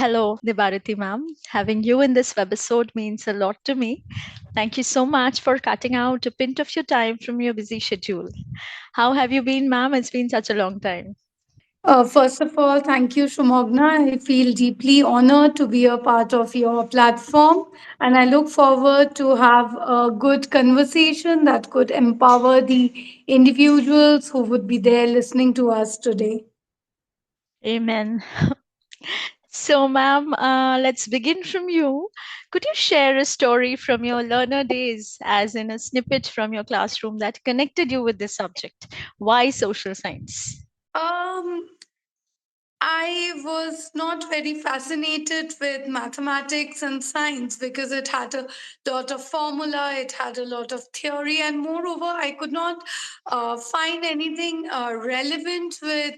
Hello, Debaroti ma'am. Having you in this webisode means a lot to me. Thank you so much for cutting out a bit of your time from your busy schedule. How have you been, ma'am? It's been such a long time. First of all, thank you, Shumogna. I feel deeply honored to be a part of your platform, and I look forward to have a good conversation that could empower the individuals who would be there listening to us today. Amen. So, ma'am, let's begin from you. Could you share a story from your learner days, as in a snippet from your classroom that connected you with this subject? Why social science? Um, I was not very fascinated with mathematics and science because it had a lot of formula, it had a lot of theory, and moreover, I could not find anything relevant with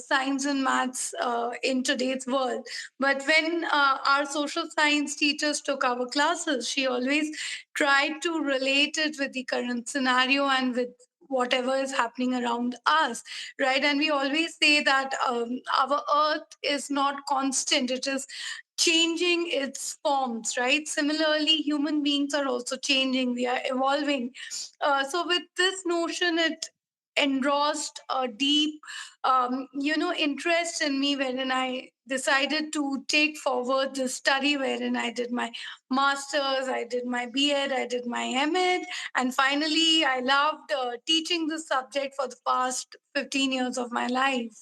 science and maths in today's world. But when our social science teachers took our classes, she always tried to relate it with the current scenario and with whatever is happening around us, right? And we always say that our earth is not constant, it is changing its forms, right? Similarly, human beings are also changing, we are evolving. So with this notion, it engrossed a deep interest in me, wherein I decided to take forward the study, wherein I did my masters, I did my B.Ed, I did my M.Ed, and finally, I loved teaching this subject for the past 15 years of my life.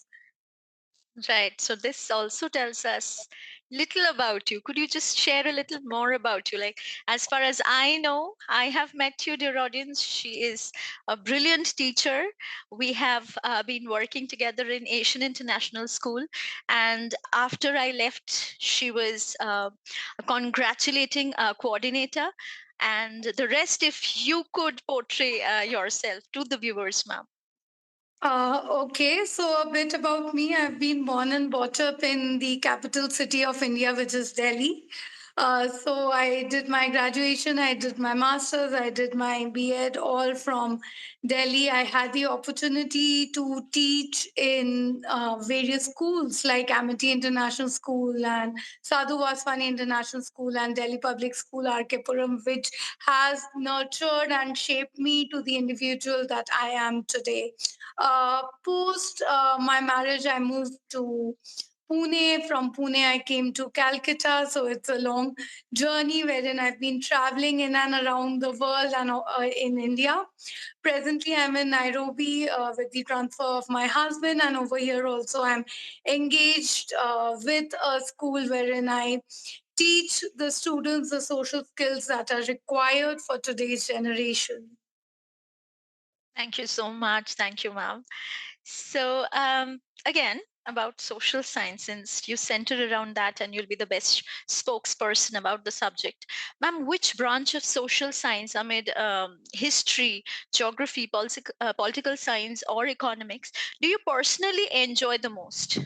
Right. So this also tells us little about you. Could you just share a little more about you? Like, as far as I know, I have met you, dear audience. She is a brilliant teacher. We have been working together in Asian International School, and after I left, she was a congratulating coordinator. And the rest, if you could portray yourself to the viewers, ma'am. Okay, so a bit about me. I've been born and brought up in the capital city of India, which is Delhi. So I did my graduation, I did my master's, I did my B.Ed all from Delhi. I had the opportunity to teach in various schools like Amity International School and Sadhu Vaswani International School and Delhi Public School, RK Puram, which has nurtured and shaped me to the individual that I am today. Post my marriage, I moved to Pune. From Pune, I came to Calcutta. So it's a long journey wherein I've been traveling in and around the world and in India. Presently, I'm in Nairobi with the transfer of my husband, and over here also, I'm engaged with a school wherein I teach the students the social skills that are required for today's generation. Thank you so much. Thank you, ma'am. So, again, about social science, since you center around that and you'll be the best spokesperson about the subject. Ma'am, which branch of social science, amid history, geography, political science, or economics, do you personally enjoy the most?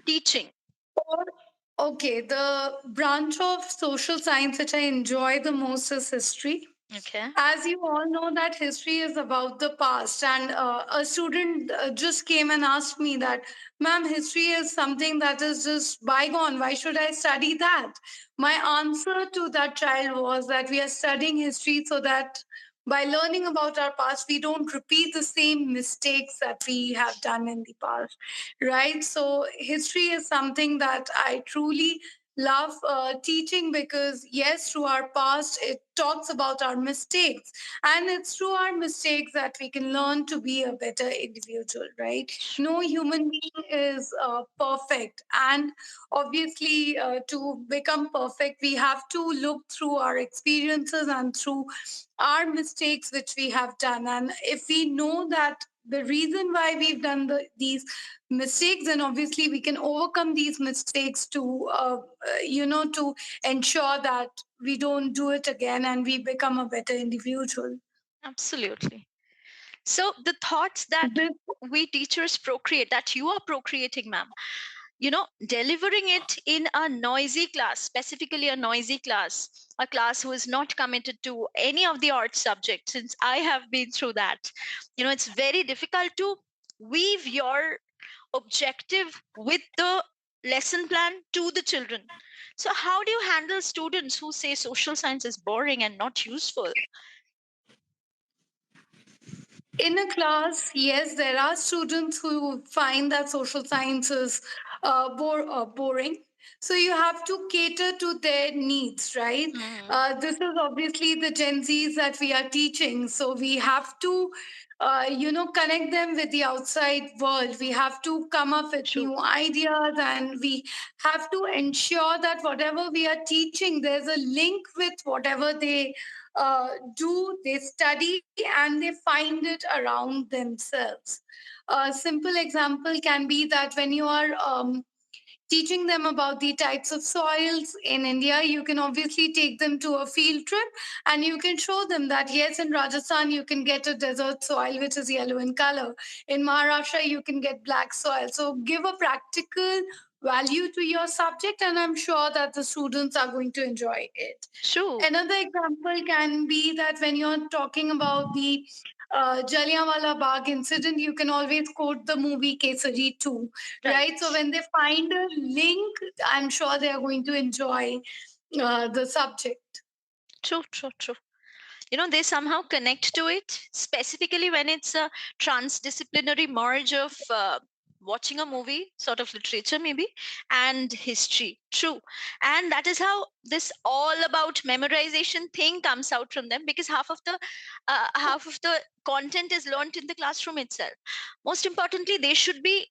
Teaching. Okay, the branch of social science which I enjoy the most is history. Okay. As you all know, that history is about the past, and a student just came and asked me that, "Ma'am, history is something that is just bygone. Why should I study that?" My answer to that child was that we are studying history so that by learning about our past, we don't repeat the same mistakes that we have done in the past, right? So history is something that I truly love teaching because yes, through our past it talks about our mistakes, and it's through our mistakes that we can learn to be a better individual, right? No human being is perfect, and obviously to become perfect we have to look through our experiences and through our mistakes which we have done, and if we know that the reason why we've done these mistakes, then obviously we can overcome these mistakes to to ensure that we don't do it again and we become a better individual. Absolutely. So, the thoughts that This we teachers procreate, that you are procreating, ma'am, delivering it in a noisy class, specifically a noisy class, a class who is not committed to any of the art subjects, since I have been through that. It's very difficult to weave your objective with the lesson plan to the children. So how do you handle students who say social science is boring and not useful? In a class, yes, there are students who find that social science is boring. So you have to cater to their needs, right? Mm, This is obviously the Gen Zs that we are teaching. So we have to, connect them with the outside world. We have to come up with true. new ideas, and we have to ensure that whatever we are teaching, there's a link with whatever they do, they study, and they find it around themselves. A simple example can be that when you are teaching them about the types of soils in India, you can obviously take them to a field trip and you can show them that yes, in Rajasthan, you can get a desert soil which is yellow in color. In Maharashtra, you can get black soil. So give a practical value to your subject, and I'm sure that the students are going to enjoy it. True. Another example can be that when you're talking about the Jallianwala Bagh incident, you can always quote the movie Kesari too, Right. right? So when they find a link, I'm sure they are going to enjoy the subject. True, true, true. They somehow connect to it, specifically when it's a transdisciplinary merge of watching a movie, sort of literature maybe, and history. True. And that is how this all about memorization thing comes out from them, because half of the content is learnt in the classroom itself. Most importantly, they should be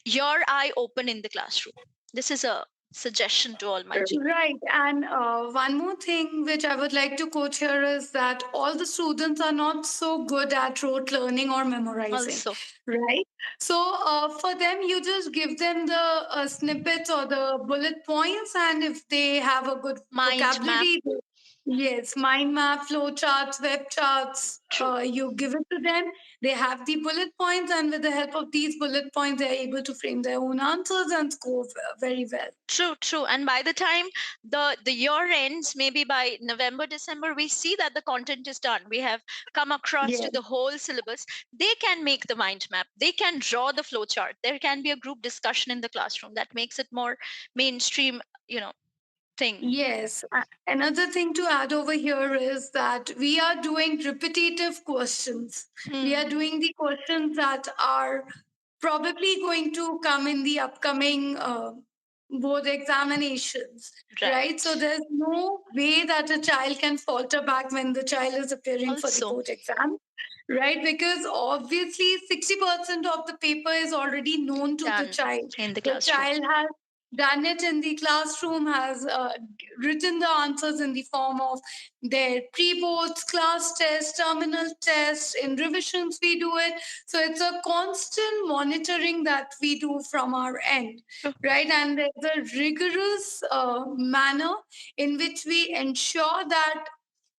your eye open in the classroom. This is a suggestion to all my children. Right. And one more thing which I would like to quote here is that all the students are not so good at rote learning or memorizing, Also, right? So for them, you just give them the snippets or the bullet points, and if they have a good mind map. vocabulary, yes, mind map, flow charts, web charts, True. you give it to them. They have the bullet points, and with the help of these bullet points, they're able to frame their own answers and score very well. True, true. And by the time the year ends, maybe by November, December, we see that the content is done. We have come across to Yeah. the whole syllabus. They can make the mind map. They can draw the flow chart. There can be a group discussion in the classroom that makes it more mainstream, thing. Yes. Another thing to add over here is that we are doing repetitive questions. We are Hmm. doing the questions that are probably going to come in the upcoming board examinations, right? So Right. there's no way that a child can falter back when the child is appearing for the Also board exam, right? Because obviously 60% of the paper is already known to the done child. in the The classroom. child has done it in the classroom, has written the answers in the form of their pre-boards, class tests, terminal tests. In revisions, we do it. So it's a constant monitoring that we do from our end, True. right? And there's a rigorous manner in which we ensure that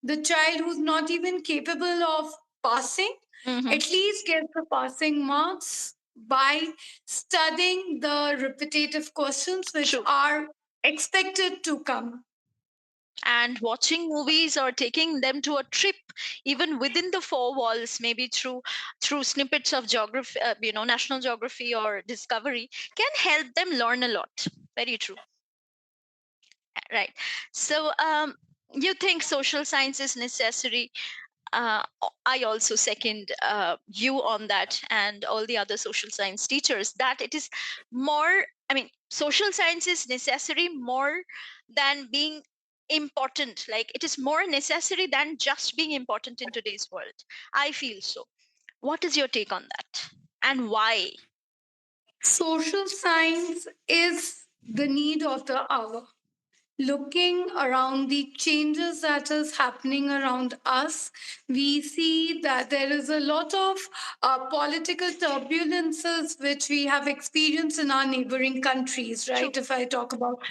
the child who's not even capable of passing Hmm. at least gets the passing marks by studying the repetitive questions which True. are expected to come. And watching movies or taking them to a trip, even within the four walls, maybe through snippets of geography, national geography or discovery, can help them learn a lot. Very true. Right. So you think social science is necessary? uh, I also second you on that, and all the other social science teachers, that it is more, I mean, social science is necessary more than being important. Like, it is more necessary than just being important in today's world. I feel so. What is your take on that, and why? Social science is the need of the hour. Looking around the changes that is happening around us, we see that there is a lot of political turbulences which we have experienced in our neighboring countries, True. right? If I talk about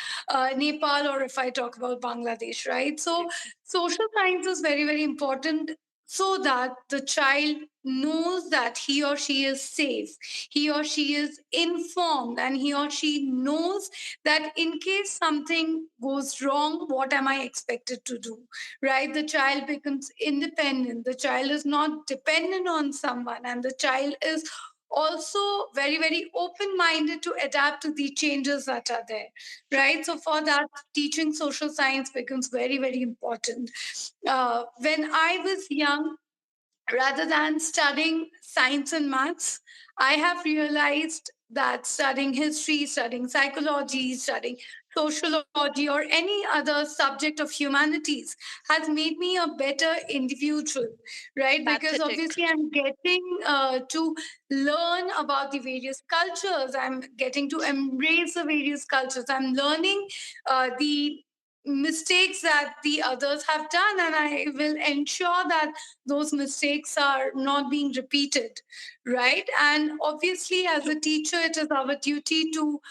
Nepal or if I talk about Bangladesh, right? So Very true. social science is very, very important so that the child knows that he or she is safe, he or she is informed, and he or she knows that in case something goes wrong, what am I expected to do? Right? The child becomes independent. The child is not dependent on someone, and the child is also very, very open minded to adapt to the changes that are there, True. right? So, for that, teaching social science becomes very, very important. When I was young, rather than studying science and maths, I have realized that studying history, studying psychology, studying sociology, or any other subject of humanities has made me a better individual, right? Because Empathetic. obviously, I'm getting to learn about the various cultures, I'm getting to embrace the various cultures, I'm learning the mistakes that the others have done, and I will ensure that those mistakes are not being repeated, right? And obviously, as a True. teacher, it is our duty to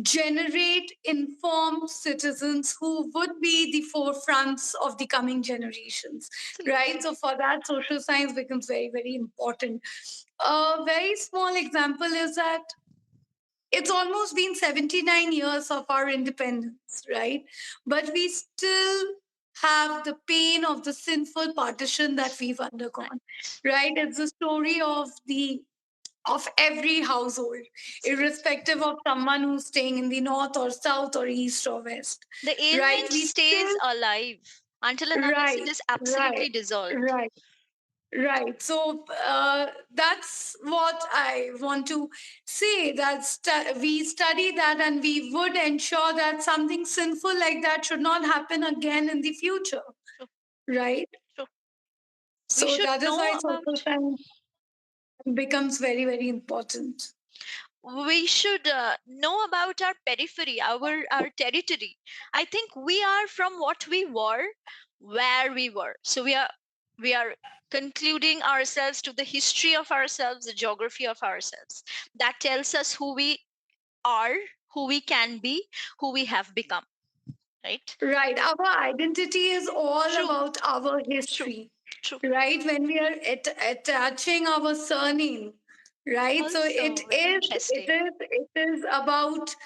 generate informed citizens who would be the forefronts of the coming generations, right? Absolutely. So, for that, social science becomes very, very important. A very small example is that it's almost been 79 years of our independence, right? But we still have the pain of the sinful partition that we've undergone, Right. right? It's the story of every household, Absolutely. irrespective of someone who's staying in the north or south or east or west, The right? ailment We stays still, alive until and unless it right, is right, absolutely dissolved. right. Right. So that's what I want to say. That we study that, and we would ensure that something sinful like that should not happen again in the future. True. Right. True. We So should that is know why social about. science becomes very, very important. We should know about our periphery, our territory. I think we are from what we were, where we were. So we are concluding ourselves to the history of ourselves, the geography of ourselves. That tells us who we are, who we can be, who we have become. Right? Right. Our identity is all True. about our True. history, True. right? When we are attaching our surname, right? So Also very interesting. it is about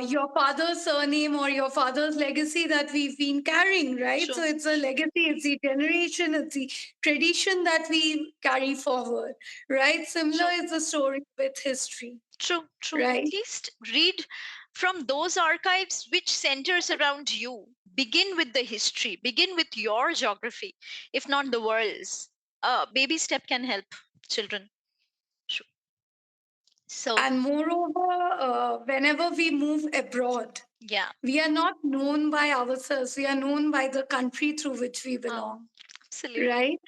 your father's surname or your father's legacy that we've been carrying, right? So True. it's a legacy, it's the generation, it's the tradition that we carry forward, right? Similar True. is the story with history, True, true. At right? least read from those archives which centers around you. Begin with the history, begin with your geography, if not the world's. A baby step can help children. True. So, And moreover, whenever we move abroad, yeah. we are not known by ourselves. We are known by the country through which we Oh, belong. absolutely. Right?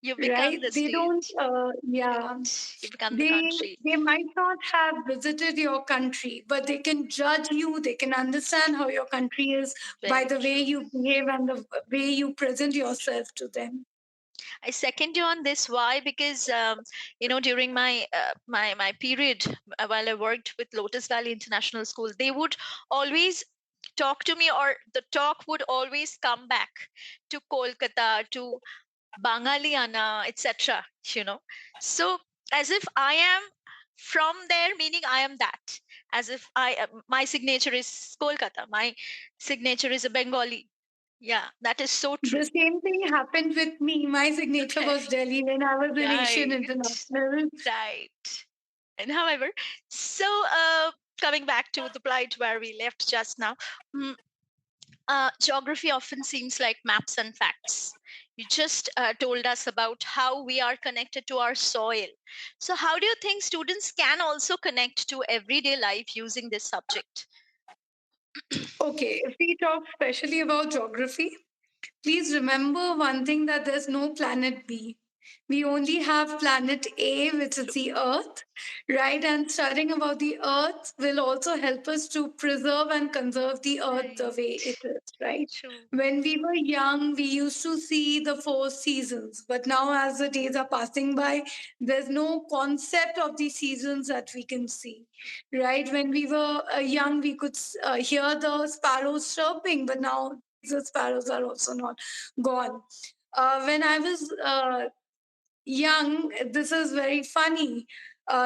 You become Right? the They don't. state, Yeah. right? You become the They country. they might not have visited your country, but they can judge you. They can understand how your country is by Very the way true. you behave and the way you present yourself to them. I second you on this. Why? Because during my period while I worked with Lotus Valley International School, they would always talk to me, or the talk would always come back to Kolkata, to Bangaliana, etc. You know, so as if I am from there, meaning I am that. As if my signature is Kolkata, my signature is a Bengali. Yeah, that is so true. The same thing happened with me. My signature Okay, was Delhi when I was in Asian right. International. Right. And however, so coming back to the plight where we left just now, mm, geography often seems like maps and facts. You just told us about how we are connected to our soil. So, how do you think students can also connect to everyday life using this subject? Okay, if we talk especially about geography, please remember one thing, that there's no planet B. We only have planet A, which is True. the Earth, right? And studying about the Earth will also help us to preserve and conserve the Earth the Right. way it is, right? True. When we were young, we used to see the four seasons, but now as the days are passing by, there's no concept of the seasons that we can see, True. right? When we were young, we could hear the sparrows chirping, but nowadays the sparrows are also not gone. When I was young, this is very funny.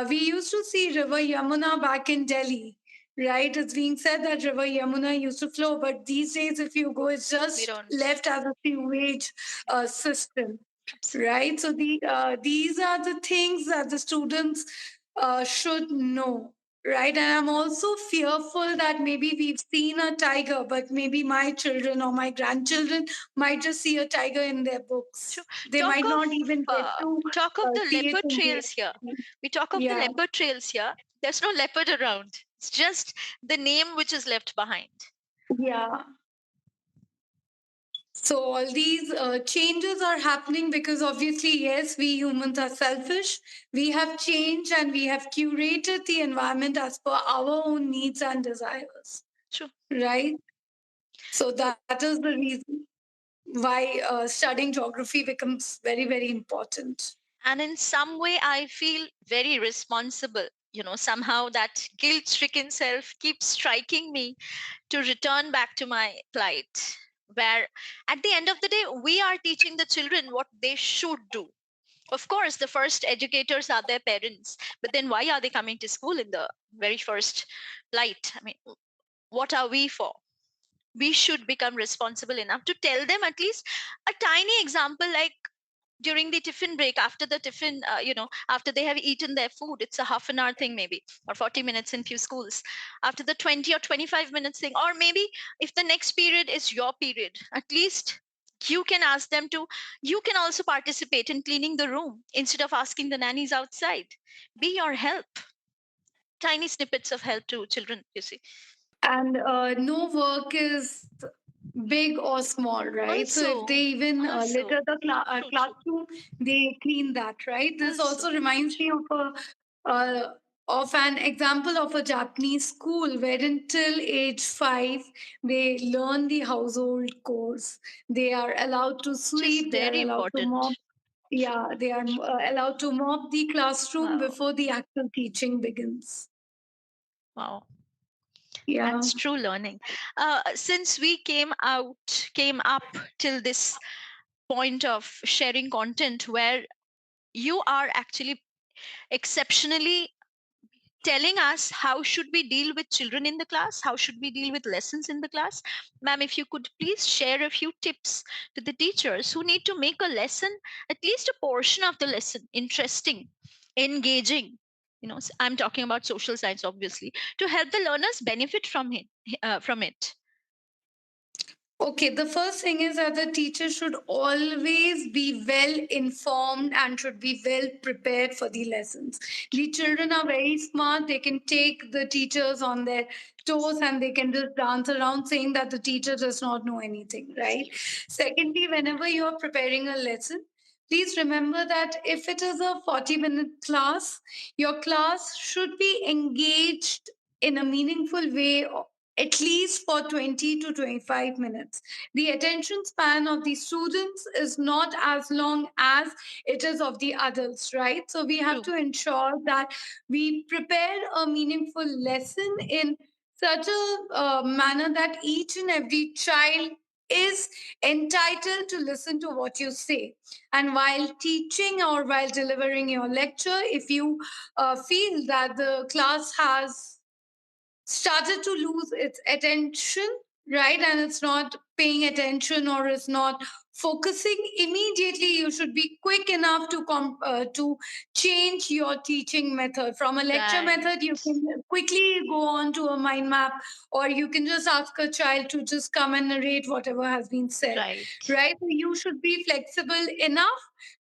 We used to see River Yamuna back in Delhi, right? It's being said that River Yamuna used to flow, but these days, if you go, it's We just don't. left as a sewage Yeah. system. Absolutely. right? So these are the things that the students should know, right? And I'm also fearful that maybe we've seen a tiger, but maybe my children or my grandchildren might just see a tiger in their Sure. books. They Talk might of not even get to talk of the see it leopard in trails here. real. We talk of the Yeah, leopard trails here. There's no leopard around. It's just the name which is left behind. yeah. So all these changes are happening because obviously, yes, we humans are selfish. We have changed and we have curated the environment as per our own needs and desires, True. right? So that is the reason why studying geography becomes very, very important. And in some way, I feel very responsible. Somehow that guilt stricken self keeps striking me to return back to my plight, where at the end of the day, we are teaching the children what they should do. Of course, the first educators are their parents, but then why are they coming to school in the very first light? I mean, what are we for? We should become responsible enough to tell them at least a tiny example, like during the tiffin break, after the tiffin, after they have eaten their food. It's a half an hour thing maybe, or 40 minutes in few schools. After the 20 or 25 minutes thing, or maybe if the next period is your period, at least you can ask them to, you can also participate in cleaning the room instead of asking the nannies outside. Be your help. Tiny snippets of help to children, you see. And no work is big or small, right? So if they Also, even also, litter the true, true. classroom, they clean that, right? This Also, also reminds me of an example of a Japanese school wherein till age 5 they learn the household chores. They are allowed to which is sweep. They are very allowed to mop. important. Yeah, they are allowed to mop the classroom Wow. before the actual teaching begins. Wow. Yeah. That's true learning. Since we came up till this point of sharing content where you are actually exceptionally telling us how should we deal with children in the class, how should we deal with lessons in the class, ma'am, if you could please share a few tips to the teachers who need to make a lesson, at least a portion of the lesson, interesting, engaging. I'm talking about social science, obviously, to help the learners benefit from it. Okay, the first thing is that the teacher should always be well informed and should be well prepared for the lessons. The children are very smart. They can take the teachers on their toes and they can just dance around saying that the teacher does not know anything, right? Absolutely. Secondly, whenever you are preparing a lesson, please remember that if it is a 40-minute class, your class should be engaged in a meaningful way at least for 20 to 25 minutes. The attention span of the students is not as long as it is of the adults, right? So we have True. to ensure that we prepare a meaningful lesson in such a manner that each and every child is entitled to listen to what you say. And while teaching or while delivering your lecture, if you feel that the class has started to lose its attention, right? And it's not paying attention or is not focusing immediately. You should be quick enough to change your teaching method. From a lecture Right. method, you can quickly go on to a mind map, or you can just ask a child to just come and narrate whatever has been said, Right. right? So you should be flexible enough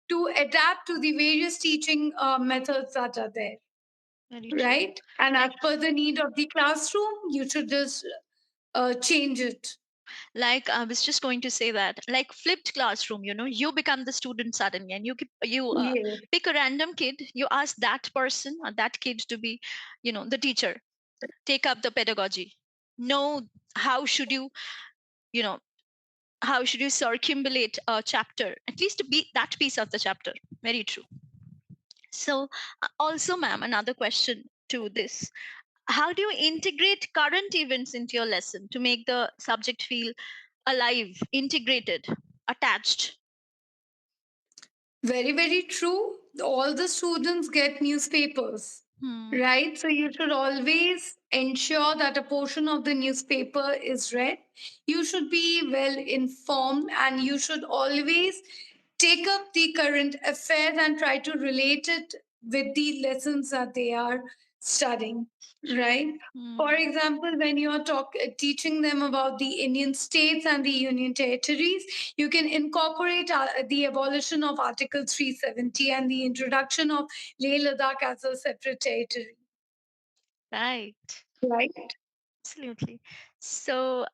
to adapt to the various teaching methods that are there, Very true. right? And as Like per the need of the classroom, you should just change it. like I was just going to say that, like flipped classroom, you become the student suddenly, and you Yes. pick a random kid, you ask that person or that kid to be, the teacher, take up the pedagogy. Know how should you know how should you circumambulate a chapter, at least to be that piece of the chapter. Very true. So, also, ma'am, another question to this: how do you integrate current events into your lesson to make the subject feel alive, integrated, attached? Very, very true. All the students get newspapers, Hmm. right? So you should always ensure that a portion of the newspaper is read. You should be well informed and you should always take up the current affairs and try to relate it with the lessons that they are studying, True. right? For Hmm. example, when you are teaching them about the Indian states and the union territories, you can incorporate the abolition of Article 370 and the introduction of Leh Ladakh as a separate territory, Right. right? Absolutely. So,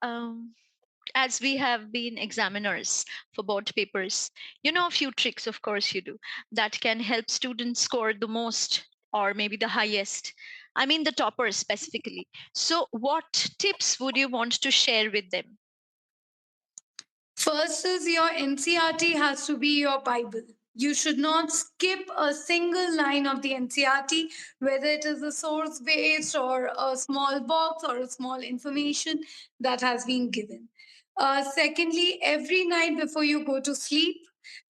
as we have been examiners for board papers, you know a few tricks, of course, you do, that can help students score the most or maybe the highest. I mean, the toppers specifically. So, what tips would you want to share with them? First is your NCRT has to be your Bible. You should not skip a single line of the NCRT, whether it is a source based or a small box or a small information that has been given. Secondly, every night before you go to sleep,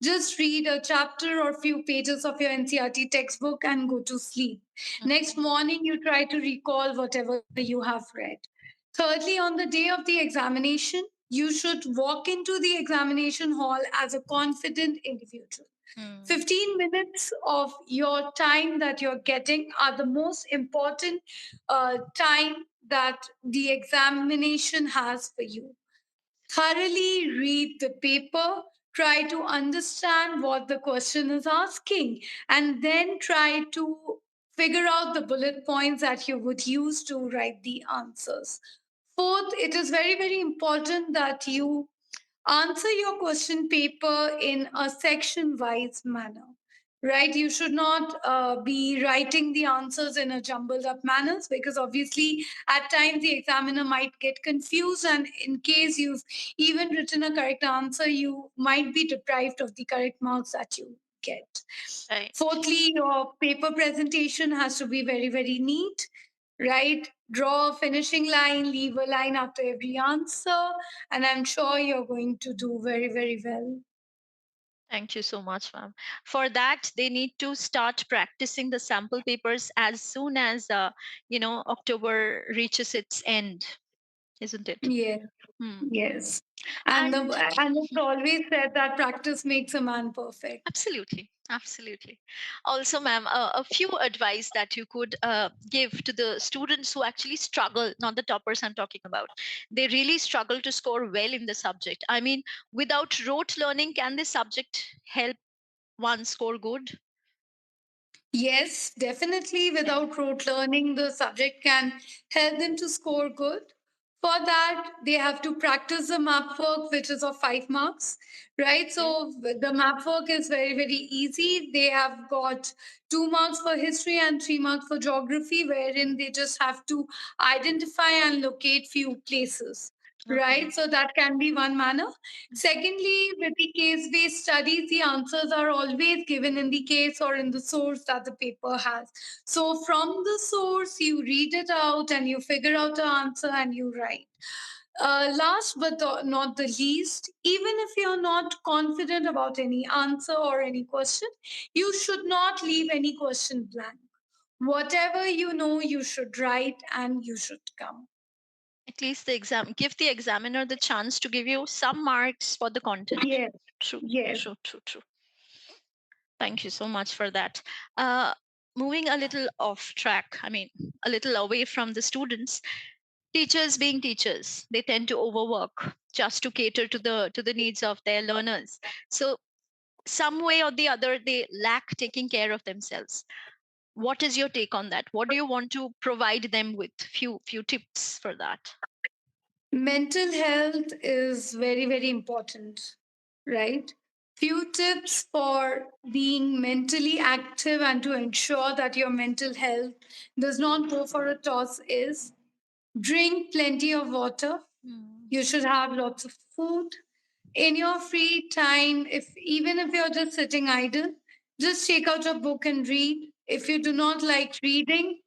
just read a chapter or few pages of your NCRT textbook and go to sleep. Next Mhm. morning, you try to recall whatever you have read. Thirdly, on the day of the examination, you should walk into the examination hall as a confident individual. Mm. 15 minutes of your time that you're getting are the most important time that the examination has for you. Thoroughly read the paper, try to understand what the question is asking, and then try to figure out the bullet points that you would use to write the answers. Fourth, it is very, very important that you answer your question paper in a section wise manner, right? You should not be writing the answers in a jumbled up manners, because obviously at times the examiner might get confused, and in case you've even written a correct answer, you might be deprived of the correct marks that you get. Right. Fourthly, your paper presentation has to be very, very neat, right? Draw a finishing line, leave a line after every answer, and I'm sure you're going to do very, very well. Thank you so much, ma'am. For that, they need to start practicing the sample papers as soon as October reaches its end, isn't it? Yes, Hmm. yes. And And it's always said that practice makes a man perfect. absolutely, absolutely. Also, ma'am, a few advice that you could give to the students who actually struggle, not the toppers I'm talking about. They really struggle to score well in the subject. I mean, without rote learning, can this subject help one score good? Yes, definitely. Yeah. Without rote learning, the subject can help them to score good. For that, they have to practice the map work, which is of 5 marks, right? Okay. So the map work is very, very easy. They have got 2 marks for history and 3 marks for geography, wherein they just have to identify and locate few places, Okay. right? So that can be one manner. Okay. Secondly, with the case based studies, the answers are always given in the case or in the source that the paper has. So, from the source, you read it out and you figure out the answer and you write. Last but not the least, even if you're not confident about any answer or any question, you should not leave any question blank. Whatever you know, you should write and you should come. At least the exam give the examiner the chance to give you some marks for the content. Yes, True, yes. true, true, true. Thank you so much for that. Uh, Moving a little off track, I mean, a little away from the students. Teachers being teachers, they tend to overwork just to cater to the needs of their learners. So some way or the other, they lack taking care of themselves. What is your take on that? What do you want to provide them with? Few tips for that. Mental health is very, very important, right? Few tips for being mentally active and to ensure that your mental health does not go for a toss is drink plenty of water. Mm. You should have lots of food. In your free time, if even if you're just sitting idle, just take out a book and read. If you do not like reading,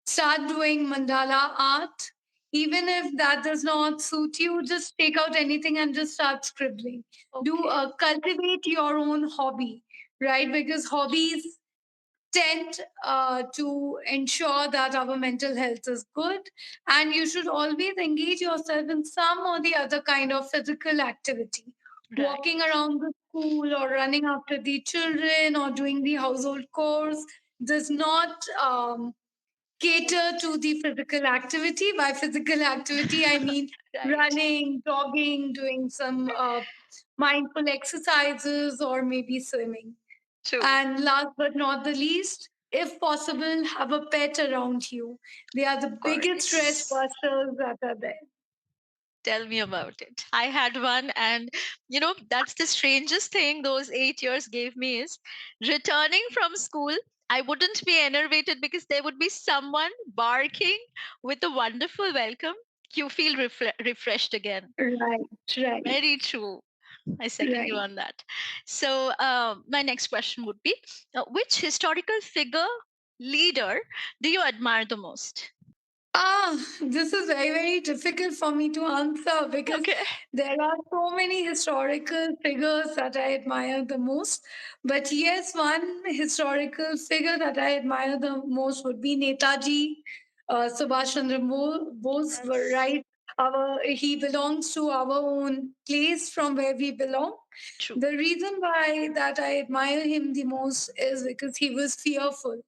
start doing mandala art. Even if that does not suit you, just take out anything and just start scribbling. Do Okay. cultivate your own hobby, right? Because hobbies tend to ensure that our mental health is good, and you should always engage yourself in some or the other kind of physical activity, Right. walking around the school or running after the children or doing the household chores does not cater to the physical activity. By physical activity, I mean Right. running, jogging, doing some mindful exercises, or maybe swimming. True. And last but not the least, if possible, have a pet around you. They are the Of biggest stress course. busters that are there. Tell me about it. I had one, and that's the strangest thing those 8 years gave me is returning from school. I wouldn't be enervated because there would be someone barking with a wonderful welcome. You feel refreshed again. Right, right, Very true. I second you right. on that. So, my next question would be which historical figure, leader, do you admire the most? This is very, very difficult for me to answer because Okay. there are so many historical figures that I admire the most. But yes, one historical figure that I admire the most would be Netaji, Subhash Chandra Bose. Were Yes. right. He belongs to our own place from where we belong. True. The reason why that I admire him the most is because he was fearful,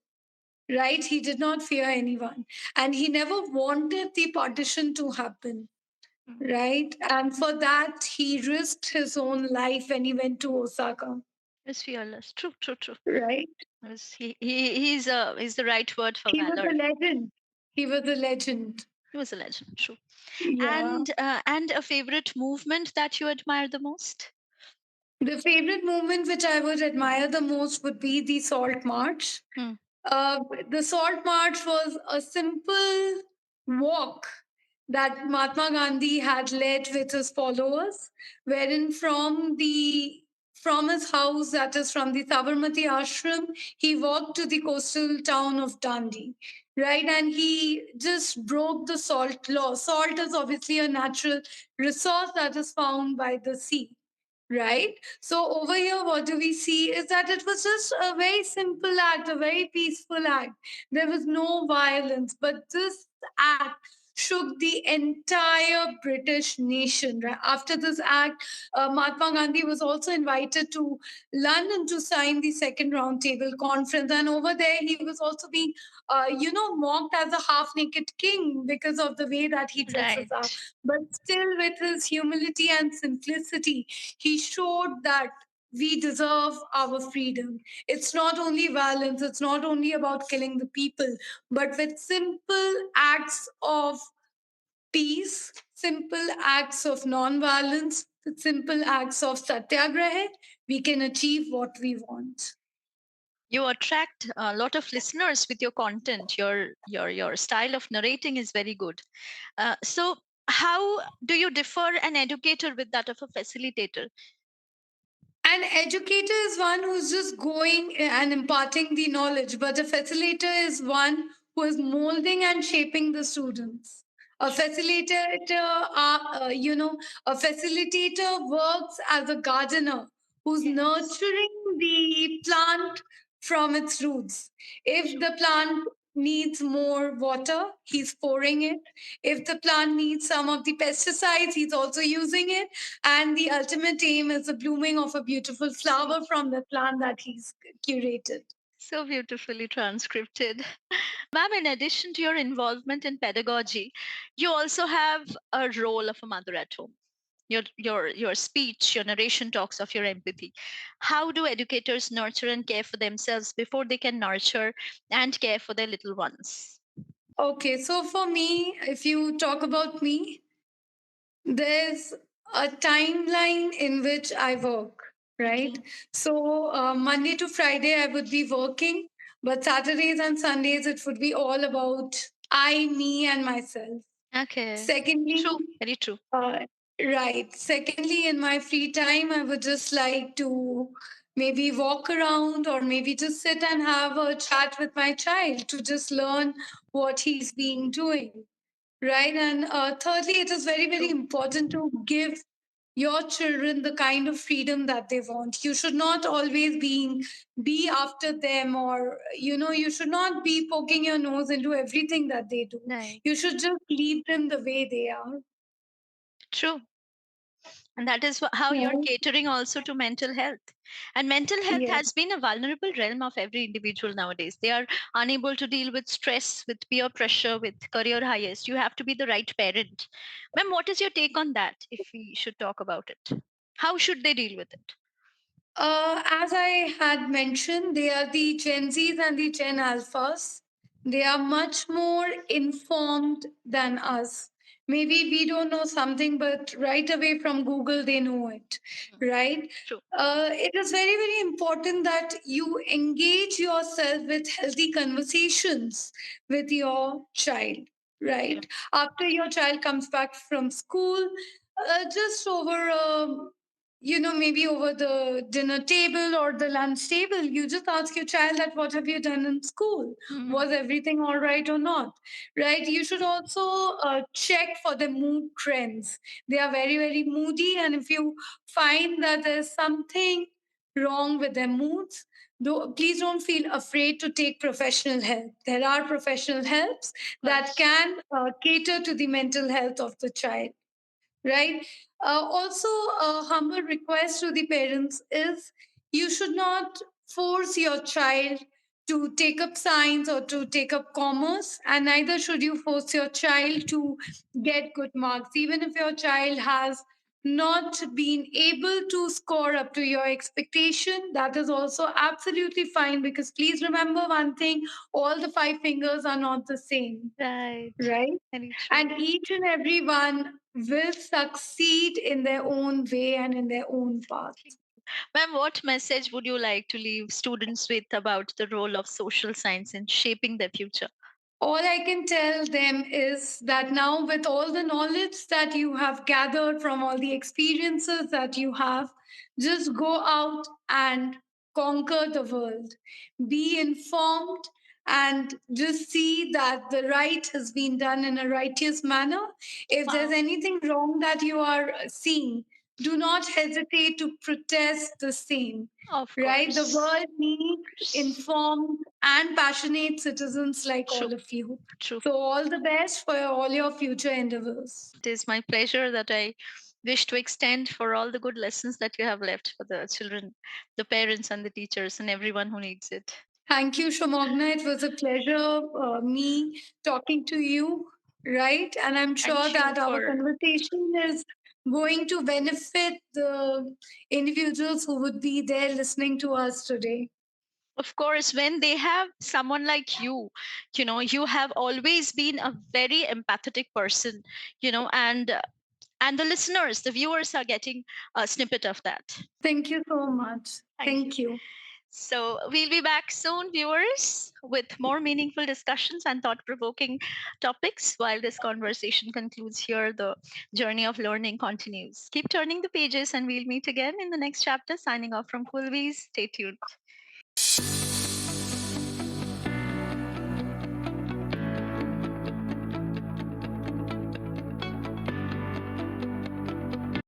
right? He did not fear anyone. And he never wanted the partition to happen, Mhm. right? And for that, he risked his own life when he went to Osaka, Is fearless. True, true, true. right? He's the right word for He was a valor. legend. He was a legend. He was a legend. True. Yeah. And a favorite movement that you admire the most? The favorite moment which I would admire the most would be the Salt March. Hmm. Uh, the Salt March was a simple walk that Mahatma Gandhi had led with his followers, wherein from his house, that is from the Sabarmati ashram, he walked to the coastal town of Dandi, right? And he just broke the salt law. Salt is obviously a natural resource that is found by the sea, right? So over here, what do we see is that it was just a very simple act, a very peaceful act. There was no violence, but this act shook the entire British nation. Right? After this act, Mahatma Gandhi was also invited to London to sign the Second Roundtable Conference, and over there he was also being, mocked as a half-naked king because of the way that he dresses up. Right. But still, with his humility and simplicity, he showed that we deserve our freedom. It's not only violence, it's not only about killing the people, but with simple acts of peace, simple acts of non-violence, with simple acts of satyagraha, we can achieve what we want. You attract a lot of listeners with your content. Your style of narrating is very good. So, how do you differ an educator with that of a facilitator? An educator is one who's just going and imparting the knowledge, but a facilitator is one who is molding and shaping the students. A facilitator, a facilitator works as a gardener who's Yes. nurturing the plant from its roots. If True. the plant needs more water, he's pouring it. If the plant needs some of the pesticides, he's also using it, and the ultimate aim is the blooming of a beautiful flower from the plant that he's curated. So beautifully transcripted. Ma'am, in addition to your involvement in pedagogy, you also have a role of a mother at home. Your speech, your narration talks of your empathy. How do educators nurture and care for themselves before they can nurture and care for their little ones? Okay, so for me, if you talk about me, there's a timeline in which I work, right? Okay. So Monday to Friday, I would be working, but Saturdays and Sundays, it would be all about I, me, and myself. Okay. Secondly, True. Very true. Uh, right. Secondly, in my free time, I would just like to maybe walk around or maybe just sit and have a chat with my child to just learn what he's been doing. Right. And thirdly, it is very, very True. important to give your children the kind of freedom that they want. You should not always be after them, or you should not be poking your nose into everything that they do. Right. You should just leave them the way they are. True. And that is how you're Right? catering also to mental health. And mental health Yes. has been a vulnerable realm of every individual nowadays. They are unable to deal with stress, with peer pressure, with career highs. You have to be the right parent. Ma'am, what is your take on that, if we should talk about it? How should they deal with it? As I had mentioned, they are the Gen Zs and the Gen Alphas. They are much more informed than us. Maybe we don't know something, but right away from Google, they know it, Mm, right? true. It is very, very important that you engage yourself with healthy conversations with your child, Okay. right? After your child comes back from school, just over maybe over the dinner table or the lunch table, you just ask your child that what have you done in school? Mhm. Was everything all right or not? Right? You should also check for the mood trends. They are very, very moody, and if you find that there's something wrong with their moods, please don't feel afraid to take professional help. There are professional helps Of that course. can cater to the mental health of the child, right? Also, a humble request to the parents is you should not force your child to take up science or to take up commerce, and neither should you force your child to get good marks, even if your child has not been able to score up to your expectation. That is also absolutely fine, because please remember one thing: all the five fingers are not the same, Right. right? Very true. And each and every one will succeed in their own way and in their own path. Ma'am, what message would you like to leave students with about the role of social science in shaping their future? All I can tell them is that now, with all the knowledge that you have gathered from all the experiences that you have, just go out and conquer the world. Be informed and just see that the right has been done in a righteous manner. If there's Wow. anything wrong that you are seeing, do not hesitate to protest the same. Of Right? The course. world needs informed and passionate citizens like True. all of you. True. So, all the best for all your future endeavors. It is my pleasure that I wish to extend for all the good lessons that you have left for the children, the parents, and the teachers, and everyone who needs it. Thank you, Shamogna. It was a pleasure, me talking to you, right? And I'm sure Thank you that our for, conversation is going to benefit the individuals who would be there listening to us today. of course, when they have someone like you, you have always been a very empathetic person, and the listeners, the viewers are getting a snippet of that. Thank you so much. Thank you. Thank you. So, we'll be back soon, viewers, with more meaningful discussions and thought provoking topics. While this conversation concludes here, the journey of learning continues. Keep turning the pages, and we'll meet again in the next chapter. Signing off from Coolbees. Stay tuned.